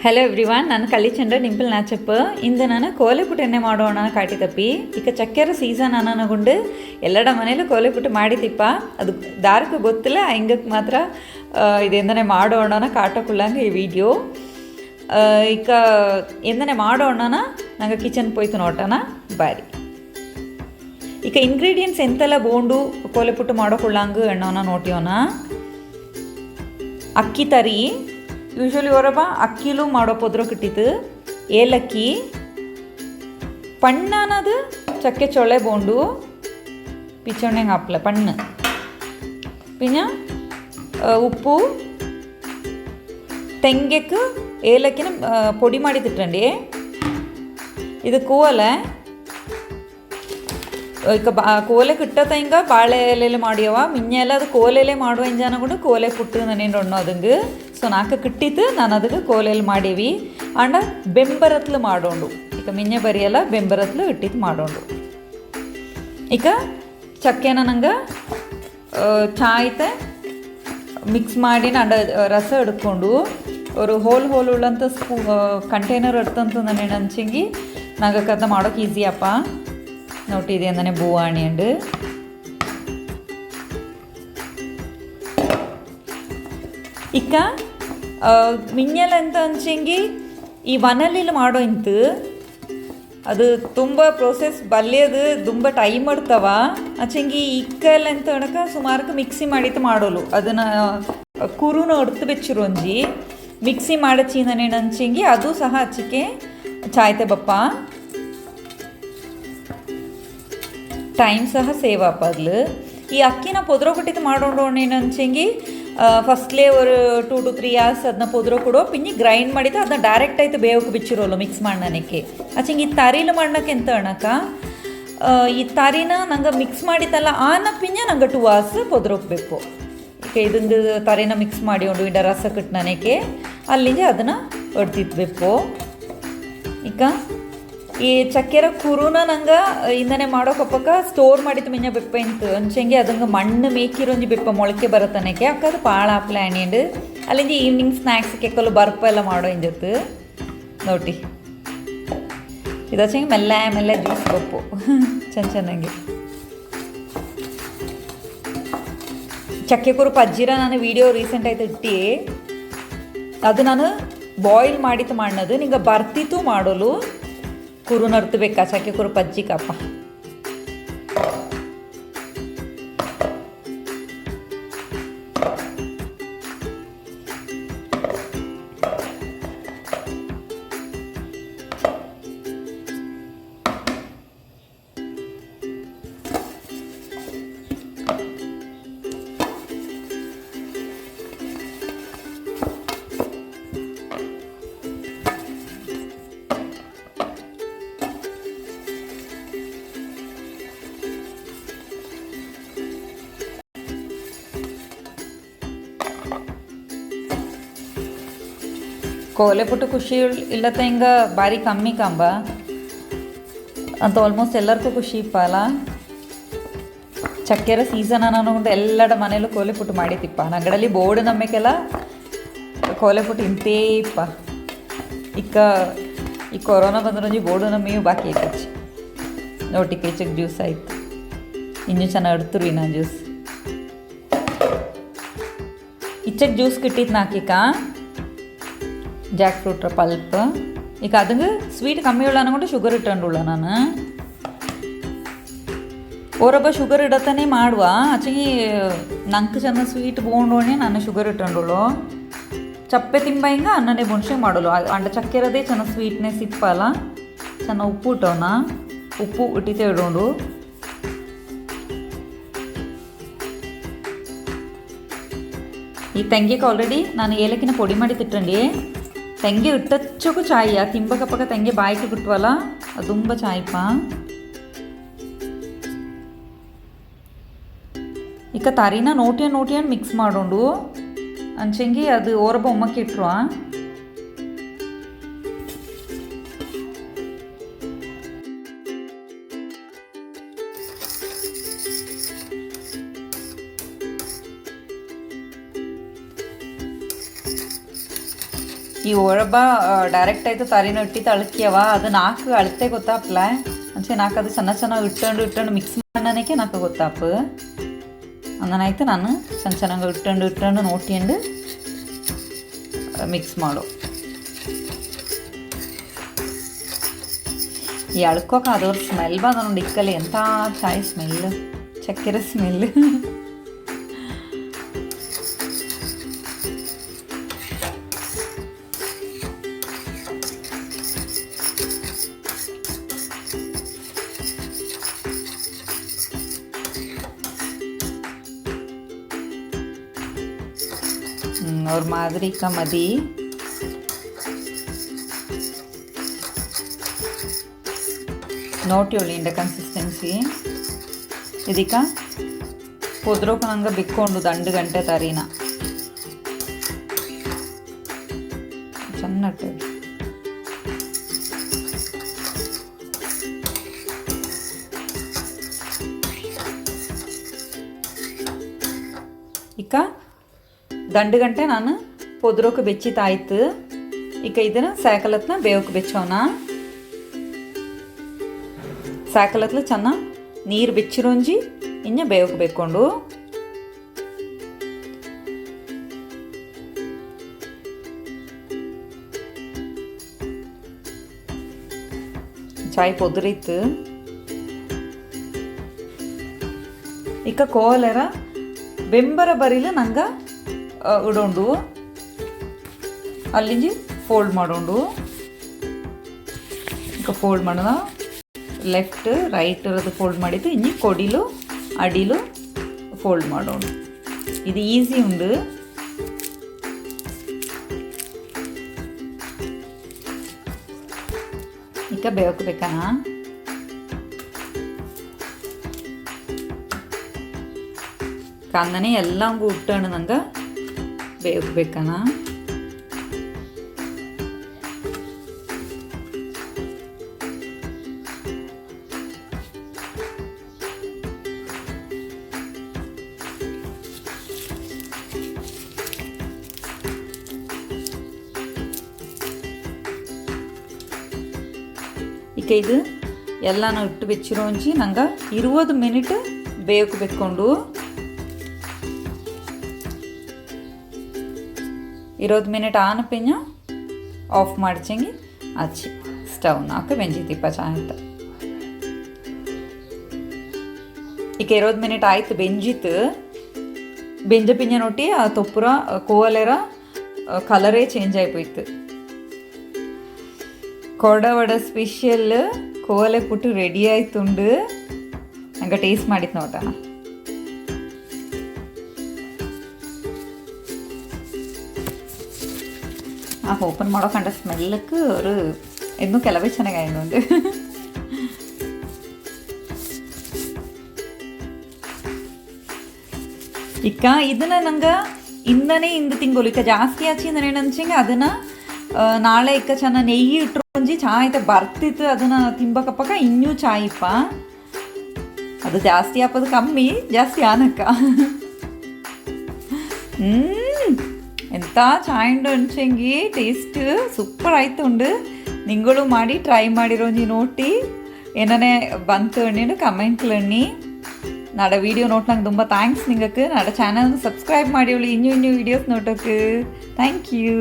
Hello everyone, ನಾನು ಕಳ್ಳಿಚಂದ್ರ ಡಿಂಪಲ್ನಾಚಪ್ಪ. ಇಂದು ನಾನು ಕೋಲೆ ಪುಟ್ಟು ಎಣ್ಣೆ ಮಾಡೋಣ ಕಾಟಿ ತಪ್ಪಿ. ಈಗ ಚಕ್ಕೆರ ಸೀಸನ್ ಅನ್ನನಗೊಂಡು ಎಲ್ಲರ ಮನೇಲೂ ಕೋಲೆ ಪುಟ್ಟು ಮಾಡಿತಿಪ್ಪ. ಅದು ದಾರಕ್ಕೆ ಗೊತ್ತಿಲ್ಲ, ಹಿಂಗಕ್ಕೆ ಮಾತ್ರ ಇದು ಮಾಡೋಣ ಕಾಟಕ್ಕುಳ್ಳಂಗೆ ಈ ವಿಡಿಯೋ. ಈಗ ಎಂದನೆ ಮಾಡೋಣ ನಂಗೆ ಕಿಚನ್ ಪೋಯ್ತು ನೋಟನ ಬಾರಿ. ಈಗ ಇಂಗ್ರೀಡಿಯೆಂಟ್ಸ್ ಎಂತೆಲ್ಲ ಬೋಂಡು ಕೋಲೆ ಪುಟ್ಟು ಮಾಡೋಕೊಳ್ಳಂಗೆ ಎಣ್ಣೋನ ನೋಟಿಯೋನ. ಅಕ್ಕಿ ತರಿ ಯೂಶ್ವಲಿ ಹೊರಬ ಅಕ್ಕಿಲೂ ಮಾಡೋ ಪೊದ್ರ ಕಿಟ್ಟಿತ್ತು. ಏಲಕ್ಕಿ ಪಣ್ಣನದು ಚಕ್ಕೆ ಚೊಳ್ಳೆ ಬೋಂಡು ಪಿಚ್ಚೊಣ್ಣೆಗೆ ಹಾಪ್ಲ ಪಣ್ಣು ಪಿನ್ನ ಉಪ್ಪು ತೆಂಗೆಕ್ಕೆ ಏಲಕ್ಕಿನ ಪೊಡಿ ಮಾಡಿ ತಿಟ್ಟಂಡಿ. ಇದು ಕೋಲೆ ಈಗ ಕೋಲೆ ಕಿಟ್ಟತ್ತ ಹಿಂಗೆ ಬಾಳೆ ಎಲೆಯಲ್ಲಿ ಮಾಡಿಯವ ಮಿಂಜೆಲ್ಲ ಅದು ಕೋಲೆಲೆ ಮಾಡುವ ಇಂಜಾನಗೊಂಡು ಕೋಲೆ ಪುಟ್ಟು ನಾನೇನು ಒಣ್ಣು ಅದಂಗೆ. ಸೊ ನಾಲ್ಕು ಕಿಟ್ಟಿತ್ತು ನಾನು ಅದಕ್ಕೆ ಕೋಲೆಯಲ್ಲಿ ಮಾಡೀವಿ. ಅಂಡ ಬೆಂಬರತ್ಲು ಮಾಡೋಂಡು ಈಗ ಮಿಂಜೆ ಬರಿಯಲ್ಲ ಬೆಂಬರತ್ಲು ಇಟ್ಟಿತ್ತು ಮಾಡೋಂಡು. ಈಗ ಚಕ್ಕೆನ ನಂಗೆ ಚಾಯ್ತೆ ಮಿಕ್ಸ್ ಮಾಡಿ ಅಂಡ ರಸ ಹಿಡ್ಕೊಂಡು ಅವರು ಹೋಲ್ ಉಳ್ಳಂಥ ಕಂಟೈನರ್ ಇಡ್ತಂತ ನಾನು ಹಂಚಂಗಿ ನಂಗೆ ಕದ ಮಾಡೋಕೆ ಈಸಿಯಪ್ಪ. ನೋಟಿದೆ ಅಂದನೆ ಬೂವಾಣಿ ಅಂಡು ಇಕ್ಕ ಮಿಂಜಲ್ ಅಂತ ಹಂಚಂಗಿ ಈ ವನಲ್ಲಿಲ್ಲಿ ಮಾಡೋ ಇಂತು ಅದು ತುಂಬ ಪ್ರೋಸೆಸ್ ಬಲ್ಯದು ತುಂಬ ಟೈಮ್ ಇಡ್ತವ. ಹಚ್ಚಂಗಿ ಇಕ್ಕಲ್ಲ ಅಂತ ಹೇಳಕ ಸುಮಾರಕ್ಕೆ ಮಿಕ್ಸಿ ಮಾಡಿತ್ತು ಮಾಡೋಲು ಅದನ್ನು ಕುರುನ ಹೊಡ್ತು ಬೆಚ್ಚಿರು ಒಂಜಿ ಮಿಕ್ಸಿ ಮಾಡಚ್ಚಿಂದನೆ ಹಂಚಂಗಿ ಅದು ಸಹ ಹಚ್ಚಿಕೆ ಚಾಯ್ತೆ ಬಪ್ಪ. ಟೈಮ್ ಸಹ ಸೇವ್ ಆಪದ್ಲು. ಈ ಅಕ್ಕಿನ ಪೊದ್ರ ಕೊಟ್ಟಿದ್ದು ಮಾಡೋಣ ಹಂಚಂಗಿ ಫಸ್ಟ್ಲೇ ಒಂದು 2 to 3 hours ಅದನ್ನ ಪೊದ್ರ ಕೊಡೋ ಪಿನ್ನಿ ಗ್ರೈಂಡ್ ಮಾಡಿದ್ದು ಅದನ್ನ ಡೈರೆಕ್ಟ್ ಆಯ್ತು ಬೇವಕ್ಕೆ ಬಿಚ್ಚಿರೋಲ್ಲ ಮಿಕ್ಸ್ ಮಾಡನಕ್ಕೆ. ಹಚ್ಚಂಗೆ ಈ ತರಿಲು ಮಾಡಕ್ಕೆ ಎಂತ ಅಣಕ ಈ ತರಿನ ನಂಗೆ ಮಿಕ್ಸ್ ಮಾಡಿತ್ತಲ್ಲ ಆನ ಪಿಂಜ ನಂಗೆ 2 hours ಪೊದ್ರ ಹೋಗ್ಬೇಕು. ಈಗ ಇದೊಂದು ತರಿನ ಮಿಕ್ಸ್ ಮಾಡಿ ಒಂದು ಇಡ ರಸ ಕಟ್ಟನಕ್ಕೆ ಅಲ್ಲಿಂದ ಅದನ್ನು ಹೊಡ್ತಿದ್ಬೇಕು. ಈಗ ಈ ಚಕ್ಕೆರ ಕುರುನ ನಂಗೆ ಇಂದನೆ ಮಾಡೋಕಪ್ಪಕ್ಕ ಸ್ಟೋರ್ ಮಾಡಿತ್ತು ಮಿಂಜ ಬೆಪ್ಪ ಇಂತು ಹಂಚಂಗೆ ಅದಂಗೆ ಮಣ್ಣು ಮೇಕಿರೊಂಜಿ ಬೆಪ್ಪ ಮೊಳಕೆ ಬರತ್ತನಕ್ಕೆ ಅಕ್ಕದು ಭಾಳ ಪ್ಲ್ಯಾನ್ ಇಂಡು ಅಲ್ಲಿಂದ ಈವ್ನಿಂಗ್ ಸ್ನ್ಯಾಕ್ಸ್ ಕೆಕ್ಕಲು ಬರ್ಪ ಎಲ್ಲ ಮಾಡೋ ಇಂಜತ್ತು ನೋಟಿ. ಇದು ಹಚ್ಚಂಗೆ ಮೆಲ್ಲ ಜ್ಯೂಸ್ ಬಪ್ಪು ಚೆನ್ನಾಗಿ. ಚಕ್ಕೆ ಕುರು ಪಜ್ಜಿರ ನಾನು ವಿಡಿಯೋ ರೀಸೆಂಟ್ ಆಯ್ತು ಇಟ್ಟು ಅದು ನಾನು ಬಾಯ್ಲ್ ಮಾಡಿತ್ತು ಮಾಡದು ನಿಂಗೆ ಬರ್ತಿತ್ತು ಮಾಡೋಲು ಕುರು ನರ್ತಬೇಕಾ ಚಕ್ಕೆ ಕುರು ಪಜ್ಜಿ ಕಪ್ಪ. ಕೋಲೆ ಪುಟ್ಟು ಖುಷಿ ಇಲ್ಲತ್ತ ಹಿಂಗೆ ಭಾರಿ ಕಮ್ಮಿ ಕಂಬ ಅಂತ ಆಲ್ಮೋಸ್ಟ್ ಎಲ್ಲರಿಗೂ ಖುಷಿ ಇಪ್ಪಲ್ಲ. ಚಕ್ಕೆರ ಸೀಸನ್ ಅನ್ನೋಕೊಂಡು ಎಲ್ಲರ ಮನೇಲೂ ಕೋಲೆ ಪುಟ್ಟು ಮಾಡಿತಿಪ್ಪ. ನಗಡಲ್ಲಿ ಬೋರ್ಡ್ ನಮ್ಮಕ್ಕೆಲ್ಲ ಕೋಲೆ ಪುಟ್ಟು ಇಂತೇ ಇಪ್ಪ. ಈ ಕೊರೋನಾ ಬಂದ್ರಂಜಿ ಬೋರ್ಡು ನಮ್ಮೆಯೂ ಬಾಕಿ ಐತೆ ನೋಟಿ ಕೇಚಕ್ಕೆ ಜ್ಯೂಸ್ ಆಯ್ತು ಇನ್ನೂ ಚೆನ್ನಾಗಿ ಇಡ್ತೀರಿ ನಾ ಜ್ಯೂಸ್ ಇಚ್ಚಕ್ಕೆ ಜ್ಯೂಸ್ ಕಿಟ್ಟಿತ್ತು ನಾಕಿಕ ಜಾಕ್ ಫ್ರೂಟ್ರ ಪಲ್ಪ್. ಈಗ ಅದಂಗೆ ಸ್ವೀಟ್ ಕಮ್ಮಿ ಉಳ್ಳ ಅನ್ಕೊಂಡು ಶುಗರ್ ಇಟ್ಟಂಡುಳ್ಳ ನಾನು. ಓರೊಬ್ಬ ಶುಗರ್ ಇಡತ್ತಾನೆ ಮಾಡುವ ಆಚೆಗೆ ನಂಗೆ ಚೆನ್ನ ಸ್ವೀಟ್ ಬೋಂಡೋಣೆ ನಾನು ಶುಗರ್ ಇಟ್ಟಂಡುಳು ಚಪ್ಪೆ ತಿಂಬ ಹಿಂಗೆ ಅನ್ನನೇ ಬುಣ್ಸೆ ಮಾಡೋಳು ಅಂಡ ಚಕ್ಕೆರದೇ ಚೆನ್ನಾಗಿ ಸ್ವೀಟ್ನೆಸ್ ಇಪ್ಪಲ್ಲ. ಚೆನ್ನಾಗಿ ಉಪ್ಪು ಇಟ್ಟವನ ಉಪ್ಪು ಇಟ್ಟಿತೆ ಇಡೋಂಡು ಈ ತೆಂಗೆಗೆ ಆಲ್ರೆಡಿ ನಾನು ಏಲಕ್ಕಿನ ಪೊಡಿ ಮಾಡಿ ತಿಟ್ಟಂಡಿ. ತೆಂಗೆ ಇಟ್ಟಚ್ಚಕ್ಕೂ ಚಾಯಿಯ ತಿಂಬಕಪ್ಪಕ ತೆಂಗೆ ಬಾಯಿಗೆ ಬಿಟ್ವಲ್ಲ ಅದು ತುಂಬ ಚಾಯ್ಪ. ಈಗ ತರಿನ ನೋಟಿಯನ್ ಮಿಕ್ಸ್ ಮಾಡೋಂಡು ಅಂಚಂಗಿ ಅದು ಓರಬ್ಬ ಒಮ್ಮಕ್ಕೆ ಇಟ್ರು. ಈ ಒಳಬ ಡೈರೆಕ್ಟ್ ಆಯಿತು ತರಿನ ಇಟ್ಟಿತ್ತು ಅಳಕ್ಯವ ಅದು ನಾಲ್ಕು ಅಳತೆ ಗೊತ್ತಾಪ್ಲ ಅಂಚೆ ನಾಲ್ಕು ಅದು ಚೆನ್ನಾಗಿ ಇಟ್ಟಂಡು ಮಿಕ್ಸ್ ಮಾಡನಕ್ಕೆ ನಾಲ್ಕು ಗೊತ್ತಾಪ ಅಂದನಾಯ್ತು ನಾನು ಚೆನ್ನಾಗಿ ಇಟ್ಟಂಡು ನೋಟಿಂಡು ಮಿಕ್ಸ್ ಮಾಡು ಈ ಅಳ್ಕೋಕೆ ಅದವ್ರ ಸ್ಮೆಲ್ ಬಂದ ನೋಡಿ ಇಕ್ಕಲ್ಲಿ ಎಂಥ ಚಾಯ್ ಸ್ಮೆಲ್ ಚಕ್ಕೆರೆ ಸ್ಮೆಲ್ और मादरी का मदी नोटी कन्सिस्टेंसी इदीक पोद्रोकनंग बिक्कोंडु 2 गंटे तरीना चन्नट्टु इक 2 ಗಂಟೆ ನಾನು ಪೊದ್ರೋಕೆ ಬೆಚ್ಚಿತಾಯ್ತು ಈಗ ಇದನ್ನ ಸಾಕಲತ್ನ ಬೇವಕ್ಕೆ ಬೆಚ್ಚೋಣ ಸಾಕಲತ್ಲ ಚೆನ್ನ ನೀರು ಬೆಚ್ಚಿರೋಂಜಿ ಇನ್ನ ಬೇವಕ್ಕೆ ಬೇಕೊಂಡು ಚಾಯ್ ಪೊದ್ರಿತ್ತು ಈಗ ಕೋಲರ ಬೆಂಬರ ಬರಿಲ ನಂಗ ಉಡೋಂಡು ಅಲ್ಲಿಂಜಿ ಫೋಲ್ಡ್ ಮಾಡೋಂಡು ಈಗ ಫೋಲ್ಡ್ ಮಾಡೋಣ ಲೆಫ್ಟ್ ರೈಟ್ ಇರೋದು ಫೋಲ್ಡ್ ಮಾಡಿದ್ದು ಇಂಜಿ ಕೊಡಿಲು ಅಡಿಲು ಫೋಲ್ಡ್ ಮಾಡೋಂಡು ಇದು ಈಸಿ ಉಂಡು ಈಗ ಬೇಕಬೇಕನ ಕಾಂದನೆ ಎಲ್ಲಂಗೂ ಉಟ್ಟಣು ನಂಗೆ ಬೇಕನ ಈಗ ಇದು ಎಲ್ಲಾನು ಇಟ್ಟು ಬೆಚ್ಚಿರೋಂಜಿ ನಂಗೆ 20 ಮಿನಿಟ್ ಬೇಕಬೇಕು 20 ಮಿನಿಟ್ ಆನ ಪಿಂಜ ಆಫ್ ಮಾಡ್ಚಂಗಿ ಆಚಿ ಸ್ಟವ್ ನಾಕ ಬೆಂಜಿತಿಪ್ಪ ಚಾಯ್ತ ಈಗ 20 ಮಿನಿಟ್ ಆಯ್ತು ಬೆಂಜಿತ್ತು ಬೆಂಜ ಪಿಂಜ ನೋಟಿ ಆ ತೊಪ್ಪುರ ಕೋವಲೆರ ಕಲರೇ ಚೇಂಜ್ ಆಯ್ತು ಕೊಡವಡ ಸ್ಪೆಷಲ್ ಕೋವಲೆ ಪುಟ್ಟು ರೆಡಿ ಆಯ್ತುಂಡು ನಂಗೆ ಟೇಸ್ಟ್ ಮಾಡಿತ್ತು ನೋಡೋಣ ಓಪನ್ ಮಾಡೋ ಕಂಡ ಸ್ಮೆಲ್ಲಕ್ಕೆ ಅವರು ಇನ್ನೂ ಕೆಲವೇ ಚೆನ್ನಾಗಾಯ್ತು ಇಕ್ಕ ಇದನ್ನ ನಂಗೆ ಇಂದು ತಿಂಗೋಲು ಇಕ್ಕ ಜಾಸ್ತಿ ಆಚಿಂದ ಏನಂಚಂಗೆ ಅದನ್ನ ನಾಳೆ ಇಕ್ಕ ಚೆನ್ನಾಗಿ ನೆಯ್ಯಿ ಇಟ್ಟರು ಚಾ ಆಯ್ತ ಬರ್ತಿತ್ತು ಅದನ್ನ ತಿಂಬಕಪ್ಪಕ ಇನ್ನೂ ಚಾಯಿಪ್ಪ ಅದು ಜಾಸ್ತಿ ಹಾಕೋದು ಕಮ್ಮಿ ಜಾಸ್ತಿ ಆನಕ್ಕ ಎಂಥ ಚಾಯ್ ಉಂಡು ಅಂಚಂಗಿ ಟೇಸ್ಟ್ ಸೂಪರ್ ಆಯ್ತು ಉಂಡು ನಿಂಗಳು ಮಾಡಿ ಟ್ರೈ ಮಾಡಿರೋಂಜಿ ನೋಟಿ ಏನನೇ ಬಂತು ಅಣ್ಣಿಡು ಕಮೆಂಟ್ಲಣ್ಣಿ ನಾಡ ವೀಡಿಯೋ ನೋಟ್ ನಂಗೆ ತುಂಬ ಥ್ಯಾಂಕ್ಸ್ ನಿಂಗಕ್ಕೆ ನಾಡ ಚಾನಲ್ನ ಸಬ್ಸ್ಕ್ರೈಬ್ ಮಾಡಿ ಇನ್ನೂ ವೀಡಿಯೋಸ್ ನೋಟೋಕ್ಕೆ ಥ್ಯಾಂಕ್ ಯು